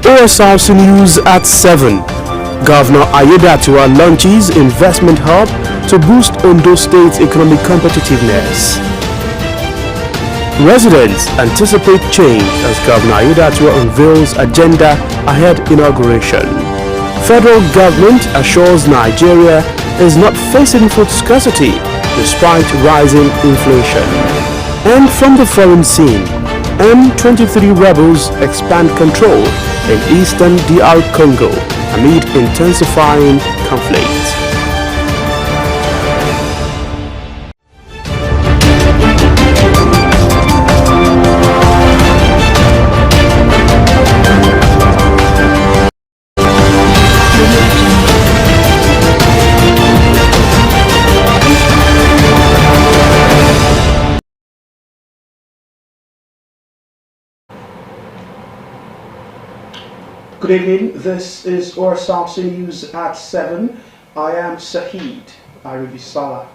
Osrc News at 7. Governor Aiyedatiwa launches investment hub to boost Ondo State's economic competitiveness. Residents anticipate change as Governor Aiyedatiwa unveils agenda ahead inauguration. Federal government assures Nigeria is not facing food scarcity despite rising inflation. And from the foreign scene, M23 rebels expand control in eastern DR Congo amid intensifying conflict. Good evening, this is Osrc News at 7. I am Sahid Aribisala.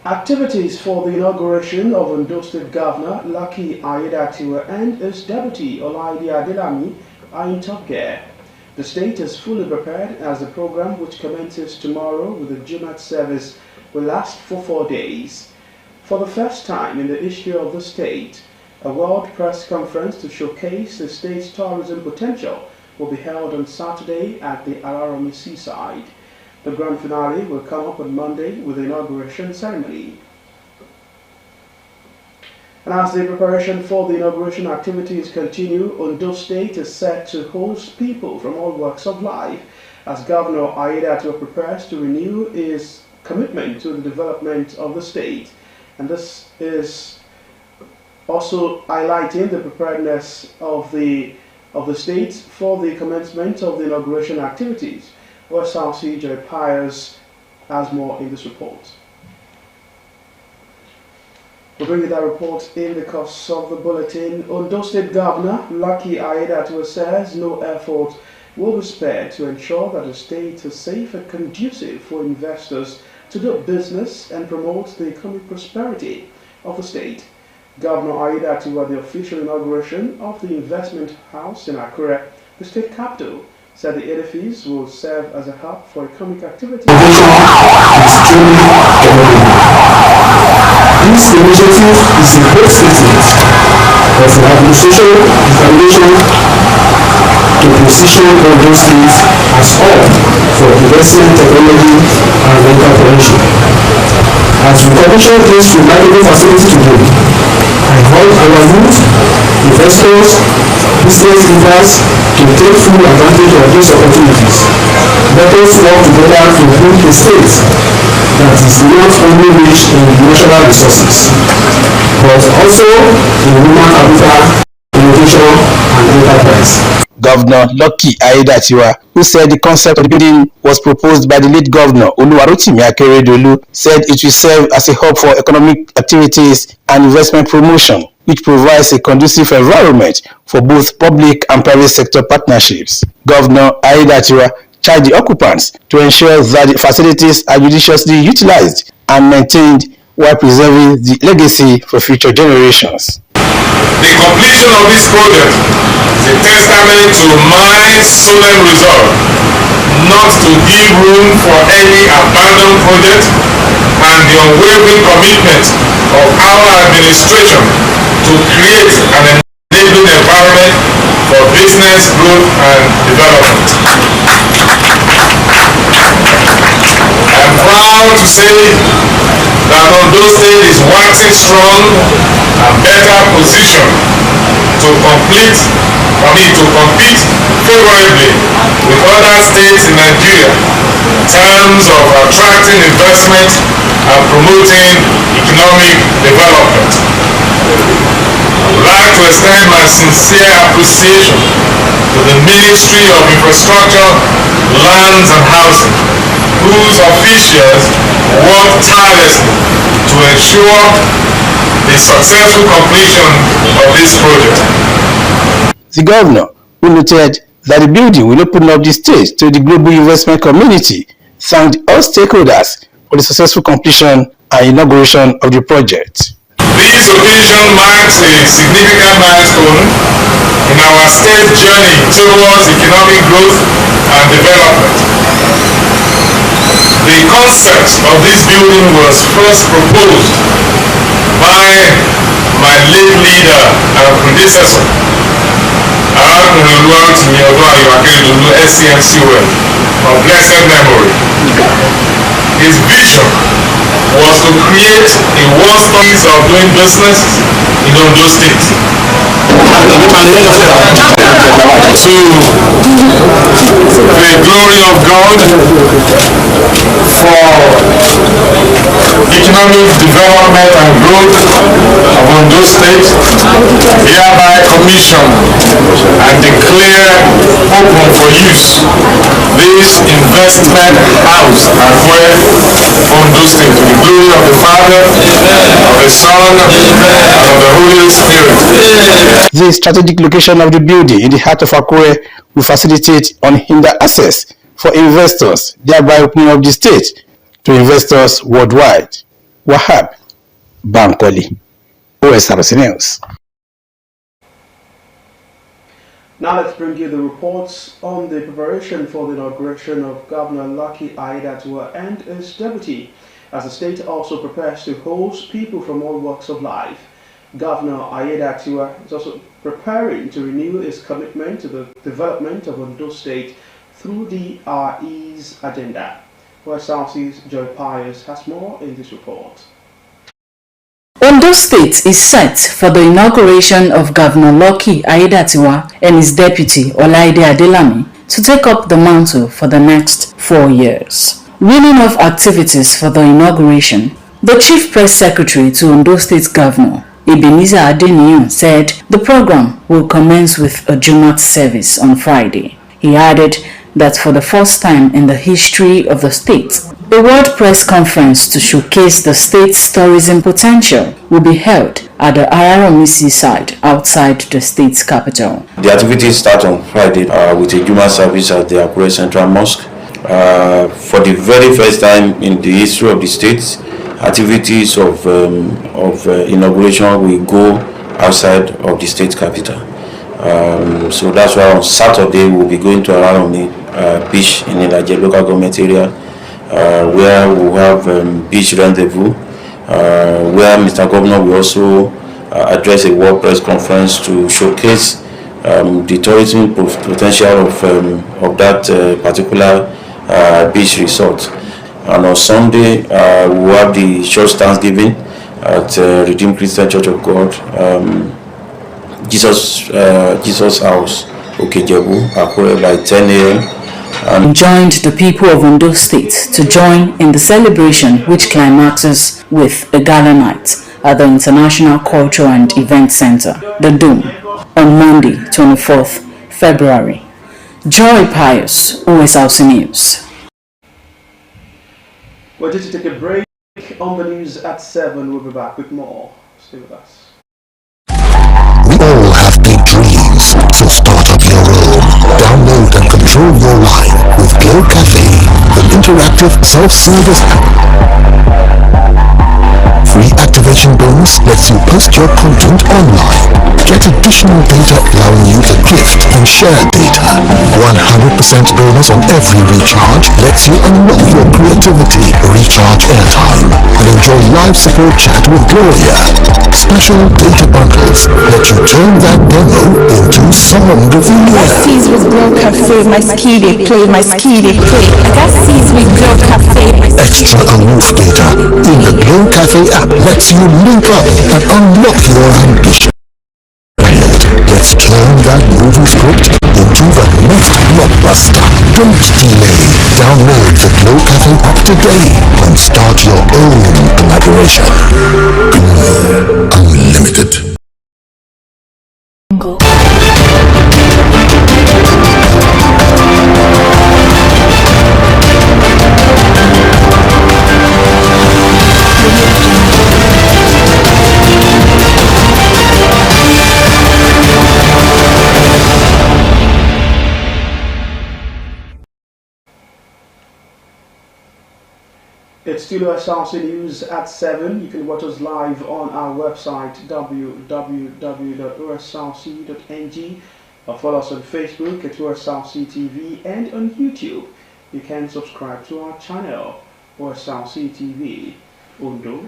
Activities for the inauguration of Ondo State Governor Lucky Aiyedatiwa and his deputy Olaide Adelami are in top gear. The state is fully prepared as the program, which commences tomorrow with the Jumat service, will last for 4 days. For the first time in the history of the state, a world press conference to showcase the state's tourism potential will be held on Saturday at the Araromi seaside. The grand finale will come up on Monday with the inauguration ceremony. And as the preparation for the inauguration activities continue, Ondo State is set to host people from all walks of life as Governor Aiyedatiwa prepares to renew his commitment to the development of the state. And this is also highlighting the preparedness of the state for the commencement of the inauguration activities. Osrc Joy Pius has more in this report. We'll bring you that report in the course of the bulletin. Ondo State Governor Lucky Aiyedatiwa says no effort will be spared to ensure that the state is safe and conducive for investors to do business and promote the economic prosperity of the state. Governor Aiyedatiwa, the official inauguration of the investment house in Akure, the state capital, said the edifice will serve as a hub for economic activity. This initiative is a great statement of the administration and foundation to position Ondo State as hub for investment, technology, and entrepreneurship. As we commission this remarkable facility today, I urge our youth, investors, business leaders to take full advantage of these opportunities. Let us work together to build a state that is not only rich in natural resources, but also in human capital, innovation, and enterprise. Governor Lucky Aiyedatiwa, who said the concept of the building was proposed by the late governor Oluwarotimi Akeredolu, said it will serve as a hub for economic activities and investment promotion, which provides a conducive environment for both public and private sector partnerships. Governor Aiyedatiwa charged the occupants to ensure that the facilities are judiciously utilized and maintained while preserving the legacy for future generations. The completion of this project is a testament to my solemn resolve not to give room for any abandoned project and the unwavering commitment of our administration to create an enabling environment for business growth and development. I am proud to say that Ondo State is waxing strong and better positioned to compete favorably with other states in Nigeria in terms of attracting investment and promoting economic development. I would like to extend my sincere appreciation to the Ministry of Infrastructure, Lands and Housing, whose officials work tirelessly to ensure the successful completion of this project. The governor, who noted that the building will open up the state to the global investment community, thanked all stakeholders for the successful completion and inauguration of the project. This occasion marks a significant milestone in our state journey towards economic growth and development. The concept of this building was first proposed by my late leader and predecessor, SCMCOL, of blessed memory. His vision was to create a one-stop of doing business in Ondo State. To the glory of God, for economic development and growth of Ondo State, hereby commission and declare open for use this investment house at where Ondo State, to the glory of the Father, of the Son, and of the Holy Spirit. The strategic location of the building in the heart of Akure will facilitate unhindered access for investors, thereby opening up the state to investors worldwide. Wahab Bankoli, Osrc News. Now let's bring you the reports on the preparation for the inauguration of Governor Lucky Aiyedatiwa and his deputy, as the state also prepares to host people from all walks of life. Governor Aiyedatiwa is also preparing to renew his commitment to the development of Ondo State through the Our Ease agenda. Osrc's Joy Pius has more in this report. Ondo State is set for the inauguration of Governor Lucky Aiyedatiwa and his deputy Olaide Adelami to take up the mantle for the next 4 years. Reeling off activities for the inauguration, the Chief Press Secretary to Ondo State Governor Ebenezer Adeniyi said the program will commence with a Jumat service on Friday. He added that for the first time in the history of the state, a world press conference to showcase the state's tourism potential will be held at the Araromisi site outside the state's capital. The activities start on Friday with a Jumat service at the Akure Central Mosque. For the very first time in the history of the state, activities of inauguration will go outside of the state capital. So that's why on Saturday we'll be going to Araromi beach in Ilaje local government area, where we'll have beach rendezvous, where Mr. Governor will also address a world press conference to showcase the tourism potential of that particular beach resort. And on Sunday, we'll have the church Thanksgiving at Redeemed Christian Church of God, Jesus House, Okejebu, Akure by 10 a.m. and joined the people of Ondo State to join in the celebration, which climaxes with a gala night at the International Culture and Event Center, the Dome, on Monday, 24th February. Joy Pius, Osrc News. We're just to take a break on the news at 7. We'll be back with more. Stay with us. We all have big dreams, so start up your own. Download and control your life with Glow Cafe, an interactive self-service app. Free activation bonus lets you post your content online. Get additional data allowing you to gift and share data. 100% bonus on every recharge lets you unlock your creativity, recharge airtime, and enjoy live support chat with Gloria. Special data bundles let you turn that demo into song of the year. Seas with Glow Cafe, my skiddy play, my skiddy play. I got seas with Glow Cafe. Extra aloof data in the Glow Cafe app lets you link up and unlock your ambition. Let's turn that movie script into the next blockbuster. Don't delay. Download the Glow Cafe app today and start your own collaboration. Glow Unlimited. It's still Osrc News at 7. You can watch us live on our website www.osrc.ng or follow us on Facebook at Osrc TV, and on YouTube. You can subscribe to our channel, Osrc TV, Ondo.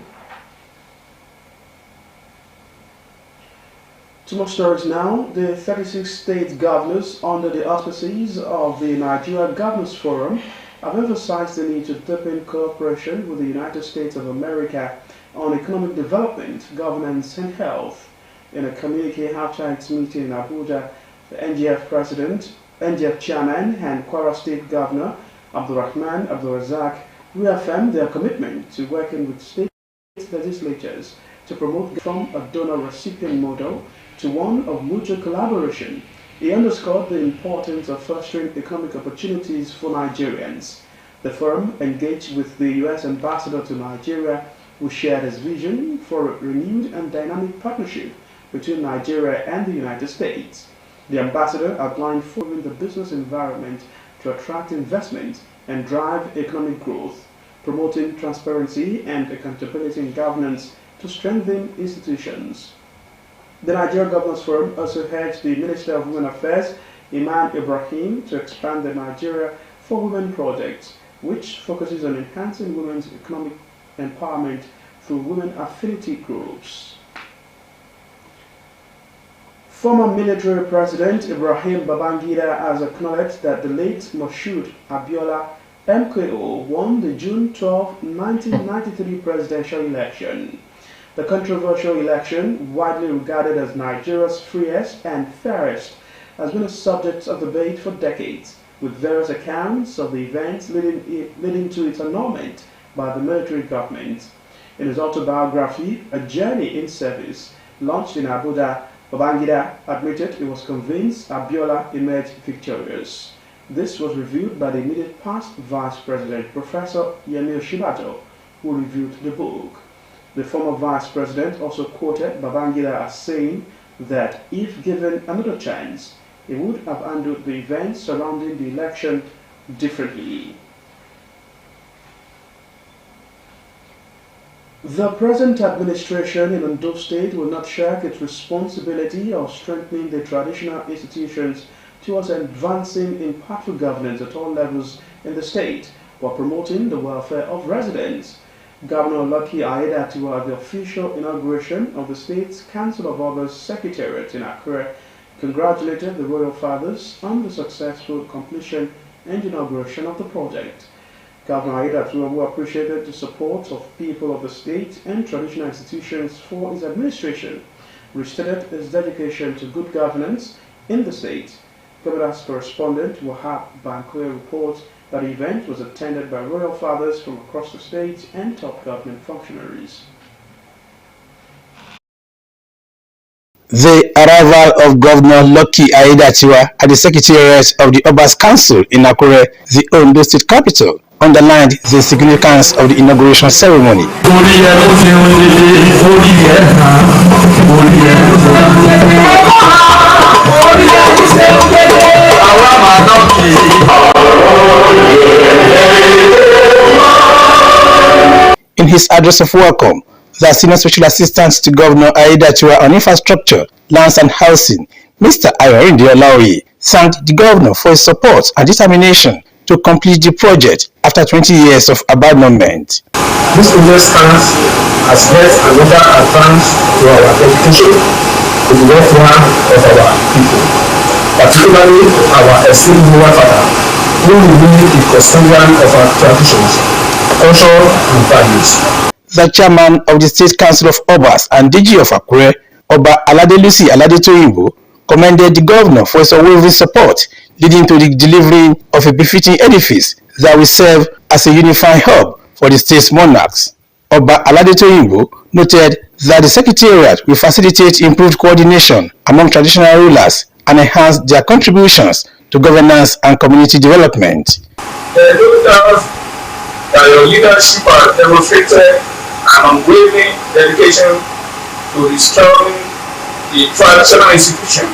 To more stories now, the 36 state governors under the auspices of the Nigeria Governors Forum have emphasized the need to deepen cooperation with the United States of America on economic development, governance and health. In a communique after its meeting in Abuja, the NGF chairman and Kwara State Governor Abdulrahman Abdulrazak reaffirmed their commitment to working with state legislatures to promote from a donor-recipient model to one of mutual collaboration. He underscored the importance of fostering economic opportunities for Nigerians. The forum engaged with the U.S. ambassador to Nigeria, who shared his vision for a renewed and dynamic partnership between Nigeria and the United States. The ambassador outlined forming the business environment to attract investment and drive economic growth, promoting transparency and accountability in governance to strengthen institutions. The Nigeria Governors Forum also urged the Minister of Women Affairs, Iman Ibrahim, to expand the Nigeria for Women project, which focuses on enhancing women's economic empowerment through women affinity groups. Former military president Ibrahim Babangida has acknowledged that the late Moshood Abiola MKO won the June 12, 1993 presidential election. The controversial election, widely regarded as Nigeria's freest and fairest, has been a subject of debate for decades, with various accounts of the events leading to its annulment by the military government. In his autobiography, A Journey in Service, launched in Abuja, Babangida admitted he was convinced Abiola emerged victorious. This was reviewed by the immediate past Vice President, Professor Yemi Oshibajo, who reviewed the book. The former Vice President also quoted Babangida as saying that if given another chance, he would have handled the events surrounding the election differently. The present administration in Ondo State will not shirk its responsibility of strengthening the traditional institutions towards advancing impactful governance at all levels in the state while promoting the welfare of residents. Governor Lucky Aiyedatiwa at the official inauguration of the state's Council of August Secretariat in Accra congratulated the Royal Fathers on the successful completion and inauguration of the project. Governor Aiyedatiwa, who appreciated the support of people of the state and traditional institutions for his administration, restated his dedication to good governance in the state. Governor's correspondent Wahab Bankwe reports that the event was attended by Royal Fathers from across the state and top government functionaries. The arrival of Governor Lucky Aiyedatiwa at the Secretariat of the Obas Council in Akure, the Ondo State capital, underlined the significance of the inauguration ceremony. In his address of welcome, the Senior Special Assistant to Governor Aiyedatiwa on Infrastructure, Lands and Housing, Mr. Ayorinde Olaoye, thanked the governor for his support and determination to complete the project after 20 years of abandonment. This investment has led another advance to our dedication to the welfare of our people, particularly our esteemed Royal Father, who remain the custodian of our traditions, culture and values. The chairman of the State Council of Obas and DG of Akure, Oba Aladelusi Aladetoyinbo, commended the governor for his unwavering support, leading to the delivery of a befitting edifice that will serve as a unifying hub for the state's monarchs. Oba Aladetoyinbo noted that the Secretariat will facilitate improved coordination among traditional rulers and enhance their contributions to governance and community development. That your leadership has demonstrated an unwavering dedication to restoring the traditional institution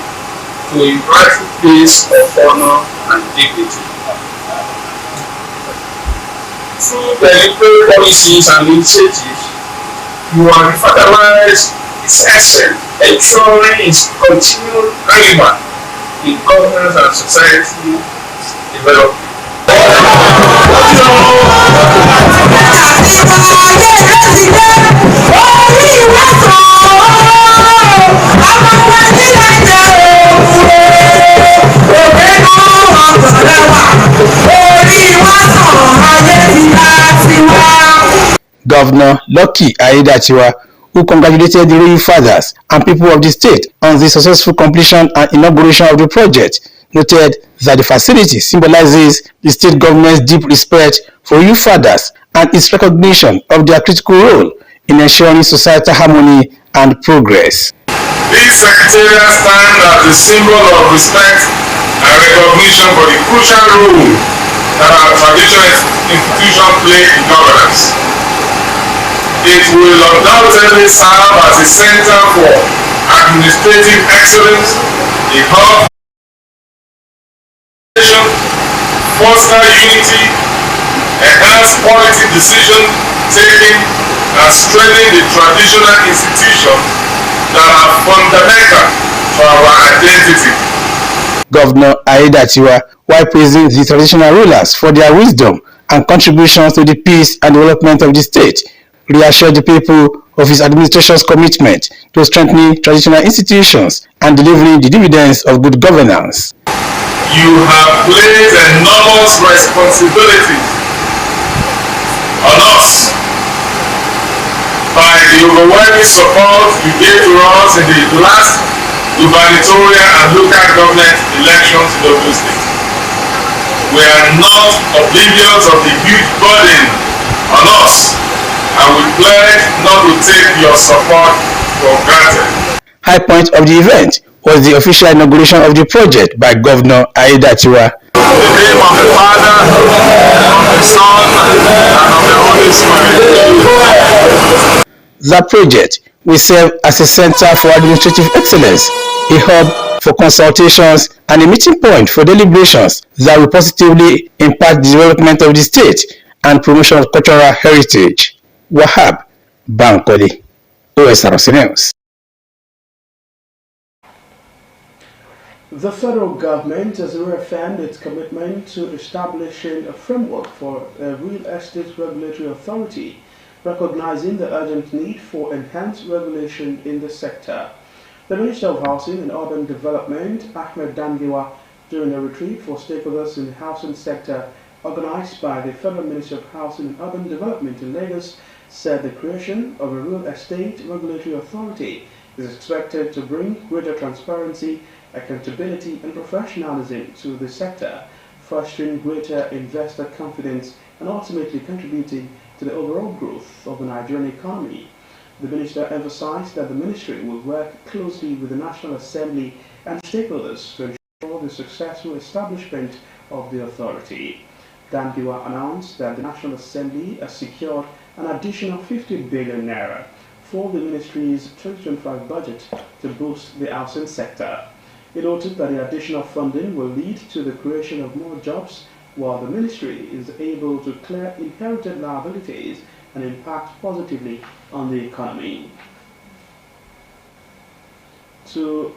to a rightful place of honor and dignity. Through deliberate policies and initiatives, you have revitalized its essence, ensuring its continued relevance in governance and society development. Governor Lucky Aiyedatiwa, who congratulated the royal fathers and people of the state on the successful completion and inauguration of the project, noted that the facility symbolizes the state government's deep respect for royal fathers and its recognition of their critical role in ensuring societal harmony and progress. This secretariat stands as a symbol of respect and recognition for the crucial role that our traditional institutions play in governance. It will undoubtedly serve as a center for administrative excellence, a hub for foster unity, enhance quality decision taking, and strengthen the traditional institutions that are fundamental to our identity. Governor Aiyedatiwa, while praising the traditional rulers for their wisdom and contributions to the peace and development of the state, reassured the people of his administration's commitment to strengthening traditional institutions and delivering the dividends of good governance. You have placed enormous responsibilities on us by the overwhelming support you gave to us in the last gubernatorial and local government elections in Ogun State. We are not oblivious of the huge burden on us, and we pledge not to take your support for granted. High point of the event was the official inauguration of the project by Governor Aiyedatiwa. In the name of the Father, of the Son, and of the Holy Spirit. The project will serve as a center for administrative excellence, a hub for consultations, and a meeting point for deliberations that will positively impact the development of the state and promotion of cultural heritage. Wahab Bankole, Osrc News. The federal government has reaffirmed its commitment to establishing a framework for a real estate regulatory authority, recognizing the urgent need for enhanced regulation in the sector. The Minister of Housing and Urban Development, Ahmed Dangiwa, during a retreat for stakeholders in the housing sector organized by the Federal Ministry of Housing and Urban Development in Lagos, said the creation of a real estate regulatory authority is expected to bring greater transparency, accountability and professionalism to the sector, fostering greater investor confidence and ultimately contributing to the overall growth of the Nigerian economy. The minister emphasized that the ministry will work closely with the National Assembly and stakeholders to ensure the successful establishment of the authority. Dangiwa announced that the National Assembly has secured an additional 50 billion naira for the ministry's 2025 budget to boost the housing sector. He noted that the additional funding will lead to the creation of more jobs, while the ministry is able to clear inherited liabilities and impact positively on the economy. To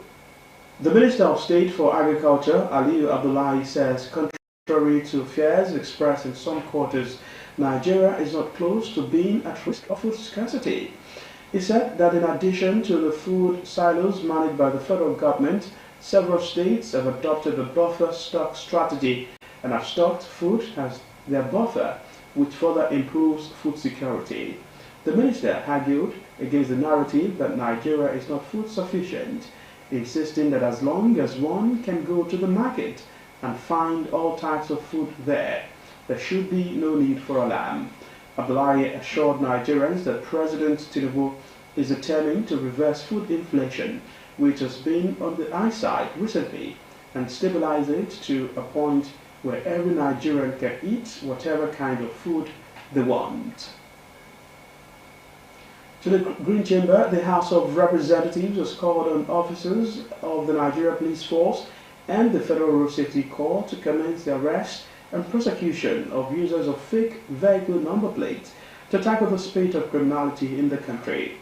the Minister of State for Agriculture, Aliyu Abdullahi, says, contrary to fears expressed in some quarters, Nigeria is not close to being at risk of food scarcity. He said that in addition to the food silos managed by the federal government, several states have adopted a buffer stock strategy and have stocked food as their buffer, which further improves food security. The minister argued against the narrative that Nigeria is not food sufficient, insisting that as long as one can go to the market and find all types of food there should be no need for alarm. Abdullahi assured Nigerians that President Tinubu is determined to reverse food inflation, which has been on the high side recently, and stabilize it to a point where every Nigerian can eat whatever kind of food they want. To the Green Chamber, the House of Representatives has called on officers of the Nigeria Police Force and the Federal Road Safety Corps to commence the arrest and prosecution of users of fake vehicle number plates to tackle the spate of criminality in the country.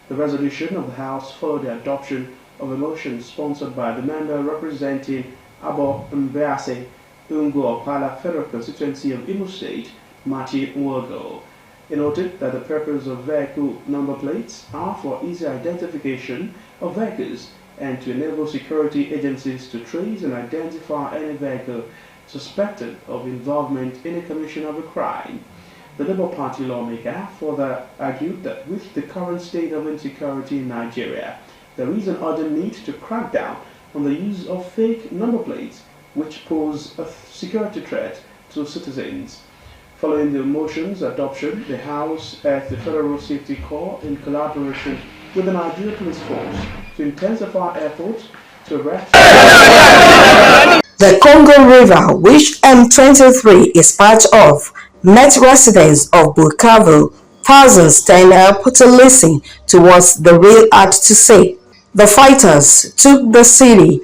The resolution of the House followed the adoption of a motion sponsored by the member representing Abo Mbease, Ungo Pala Federal Constituency of Imo State, Mati Nwogo. He noted that the purpose of vehicle number plates are for easy identification of vehicles and to enable security agencies to trace and identify any vehicle suspected of involvement in a commission of a crime. The Labour Party lawmaker further argued that with the current state of insecurity in Nigeria, there is an urgent need to crack down on the use of fake number plates which pose a security threat to citizens. Following the motion's adoption, the House urged the Federal Safety Corps in collaboration with the Nigeria Police Force to intensify efforts to arrest. The Congo River, which M23 is part of, met residents of Bukavu. Thousands turned up to listen to what the real had to say. The fighters took the city